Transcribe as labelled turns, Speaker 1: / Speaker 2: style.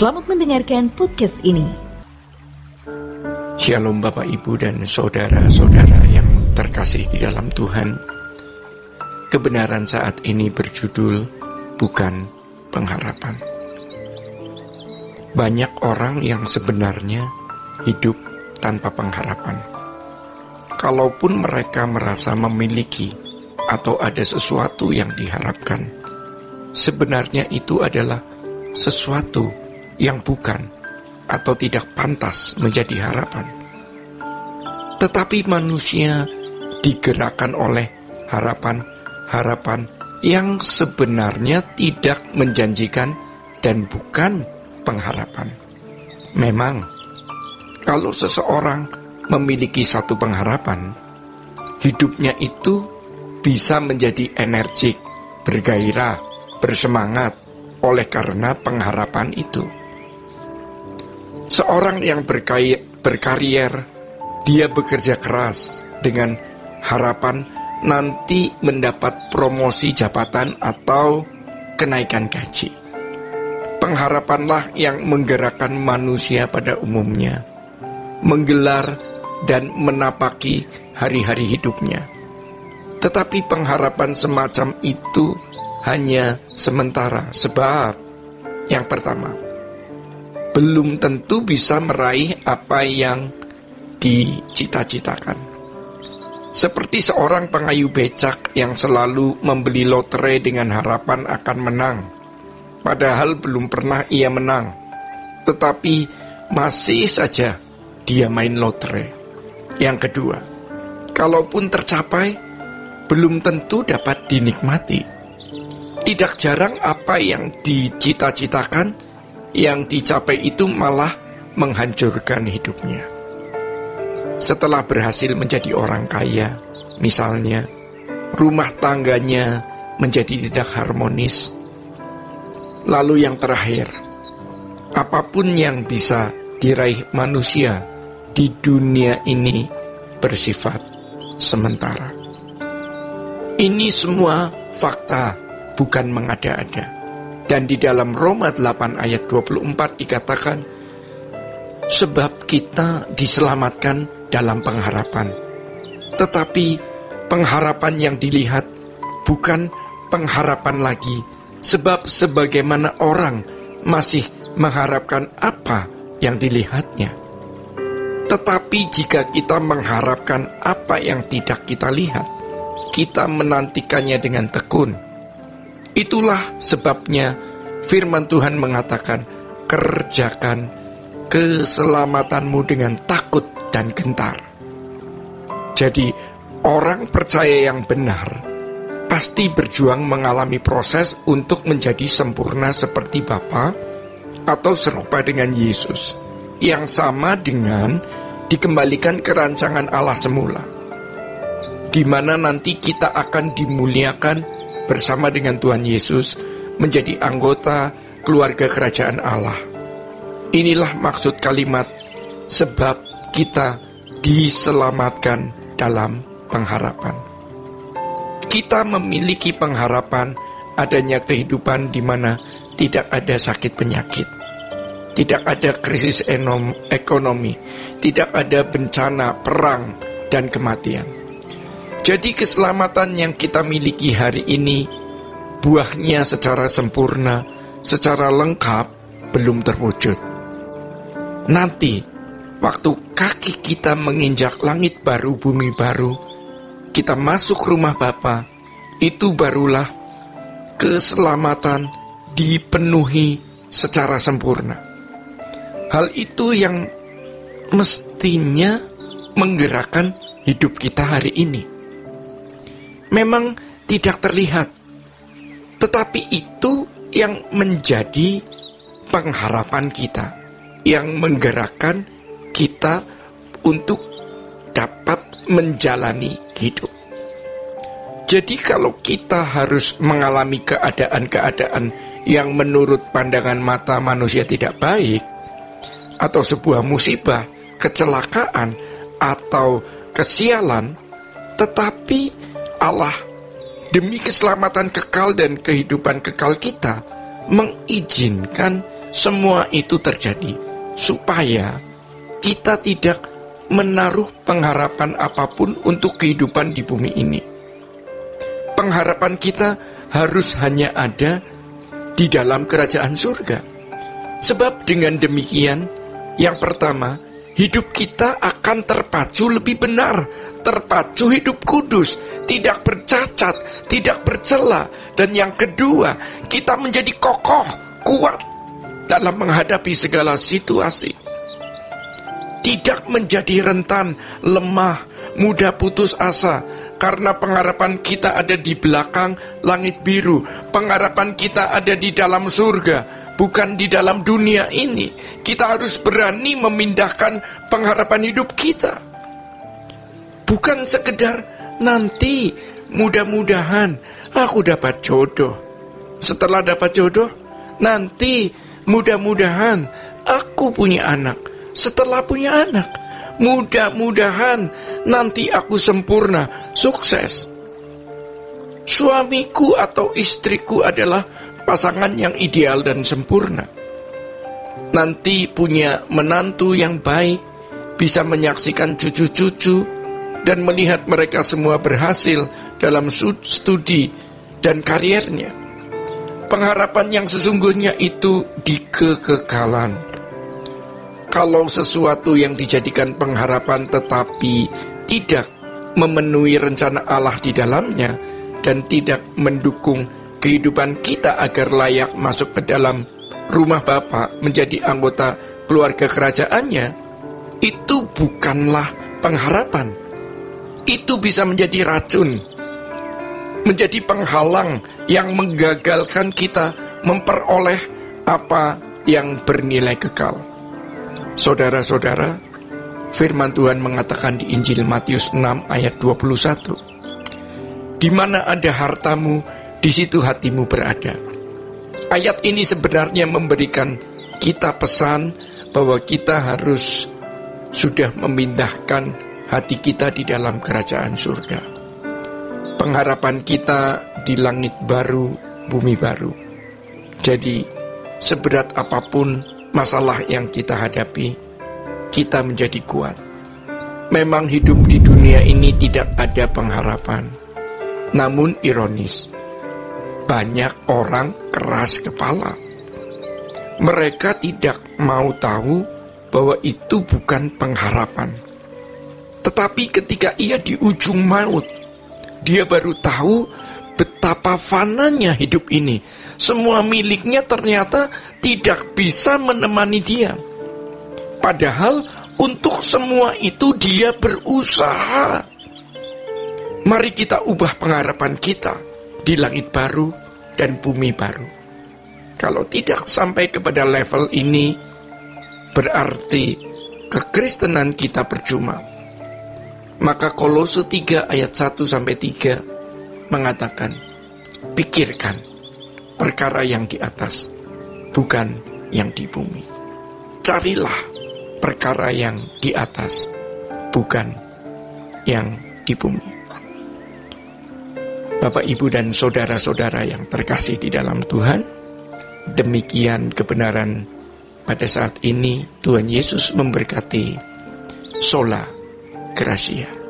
Speaker 1: Selamat mendengarkan podcast ini.
Speaker 2: Shalom Bapak Ibu dan saudara-saudara yang terkasih di dalam Tuhan. Kebenaran saat ini berjudul Bukan Pengharapan. Banyak orang yang sebenarnya hidup tanpa pengharapan. Kalaupun mereka merasa memiliki atau ada sesuatu yang diharapkan, sebenarnya itu adalah sesuatu yang bukan atau tidak pantas menjadi harapan. Tetapi manusia digerakkan oleh harapan-harapan yang sebenarnya tidak menjanjikan dan bukan pengharapan. Memang, kalau seseorang memiliki satu pengharapan, hidupnya itu bisa menjadi energik, bergairah, bersemangat oleh karena pengharapan itu. Seorang yang berkarier, dia bekerja keras dengan harapan nanti mendapat promosi jabatan atau kenaikan gaji. Pengharapanlah yang menggerakkan manusia pada umumnya, menggelar dan menapaki hari-hari hidupnya. Tetapi pengharapan semacam itu hanya sementara, sebab yang pertama, belum tentu bisa meraih apa yang dicita-citakan. Seperti seorang pengayuh becak yang selalu membeli lotre dengan harapan akan menang, padahal belum pernah ia menang, tetapi masih saja dia main lotre. Yang kedua, kalaupun tercapai, belum tentu dapat dinikmati. Tidak jarang apa yang dicita-citakan, yang dicapai itu malah menghancurkan hidupnya. Setelah berhasil menjadi orang kaya, misalnya, rumah tangganya menjadi tidak harmonis. Lalu yang terakhir, apapun yang bisa diraih manusia di dunia ini bersifat sementara. Ini semua fakta, bukan mengada-ada. Dan di dalam Roma 8 ayat 24 dikatakan, sebab kita diselamatkan dalam pengharapan. Tetapi pengharapan yang dilihat bukan pengharapan lagi, sebab sebagaimana orang masih mengharapkan apa yang dilihatnya. Tetapi jika kita mengharapkan apa yang tidak kita lihat, kita menantikannya dengan tekun. Itulah sebabnya firman Tuhan mengatakan, kerjakan keselamatanmu dengan takut dan gentar. Jadi, orang percaya yang benar pasti berjuang mengalami proses untuk menjadi sempurna seperti Bapa atau serupa dengan Yesus, yang sama dengan dikembalikan ke rancangan Allah semula, di mana nanti kita akan dimuliakan bersama dengan Tuhan Yesus menjadi anggota keluarga kerajaan Allah. Inilah maksud kalimat, sebab kita diselamatkan dalam pengharapan. Kita memiliki pengharapan adanya kehidupan di mana tidak ada sakit penyakit, tidak ada krisis ekonomi, tidak ada bencana, perang, dan kematian. Jadi keselamatan yang kita miliki hari ini, buahnya secara sempurna, secara lengkap, belum terwujud. Nanti, waktu kaki kita menginjak langit baru, bumi baru, kita masuk rumah Bapa, itu barulah keselamatan dipenuhi secara sempurna. Hal itu yang mestinya menggerakkan hidup kita hari ini. Memang tidak terlihat, tetapi itu yang menjadi pengharapan kita, yang menggerakkan kita untuk dapat menjalani hidup. Jadi kalau kita harus mengalami keadaan-keadaan yang menurut pandangan mata manusia tidak baik, atau sebuah musibah, kecelakaan, atau kesialan, tetapi Allah demi keselamatan kekal dan kehidupan kekal kita mengizinkan semua itu terjadi supaya kita tidak menaruh pengharapan apapun untuk kehidupan di bumi ini. Pengharapan kita harus hanya ada di dalam kerajaan surga. Sebab dengan demikian, yang pertama, hidup kita akan terpacu lebih benar, terpacu hidup kudus, tidak bercacat, tidak bercela. Dan yang kedua, kita menjadi kokoh, kuat dalam menghadapi segala situasi. Tidak menjadi rentan, lemah, mudah putus asa, karena pengharapan kita ada di belakang langit biru. Pengharapan kita ada di dalam surga, bukan di dalam dunia ini. Kita harus berani memindahkan pengharapan hidup kita. Bukan sekedar nanti mudah-mudahan aku dapat jodoh. Setelah dapat jodoh, nanti mudah-mudahan aku punya anak. Setelah punya anak, mudah-mudahan nanti aku sempurna, sukses. Suamiku atau istriku adalah pasangan yang ideal dan sempurna. Nanti punya menantu yang baik, bisa menyaksikan cucu-cucu, dan melihat mereka semua berhasil dalam studi dan kariernya. Pengharapan yang sesungguhnya itu di kekekalan. Kalau sesuatu yang dijadikan pengharapan tetapi tidak memenuhi rencana Allah di dalamnya dan tidak mendukung kehidupan kita agar layak masuk ke dalam rumah Bapa, menjadi anggota keluarga kerajaannya, itu bukanlah pengharapan. Itu bisa menjadi racun, menjadi penghalang yang menggagalkan kita memperoleh apa yang bernilai kekal. Saudara-saudara, firman Tuhan mengatakan di Injil Matius 6 ayat 21, di mana ada hartamu, di situ hatimu berada. Ayat ini sebenarnya memberikan kita pesan bahwa kita harus sudah memindahkan hati kita di dalam kerajaan surga. Pengharapan kita di langit baru, bumi baru. Jadi, seberat apapun masalah yang kita hadapi, kita menjadi kuat. Memang hidup di dunia ini tidak ada pengharapan. Namun ironis, banyak orang keras kepala. Mereka tidak mau tahu bahwa itu bukan pengharapan. Tetapi ketika ia di ujung maut, dia baru tahu betapa fananya hidup ini. Semua miliknya ternyata tidak bisa menemani dia. Padahal untuk semua itu dia berusaha. Mari kita ubah pengharapan kita di langit baru dan bumi baru. Kalau tidak sampai kepada level ini, berarti kekristenan kita percuma. Maka Kolose 3 ayat 1-3 mengatakan, pikirkan perkara yang di atas, bukan yang di bumi. Carilah perkara yang di atas, bukan yang di bumi. Bapak, Ibu, dan saudara-saudara yang terkasih di dalam Tuhan, demikian kebenaran pada saat ini. Tuhan Yesus memberkati. Sola Gracia.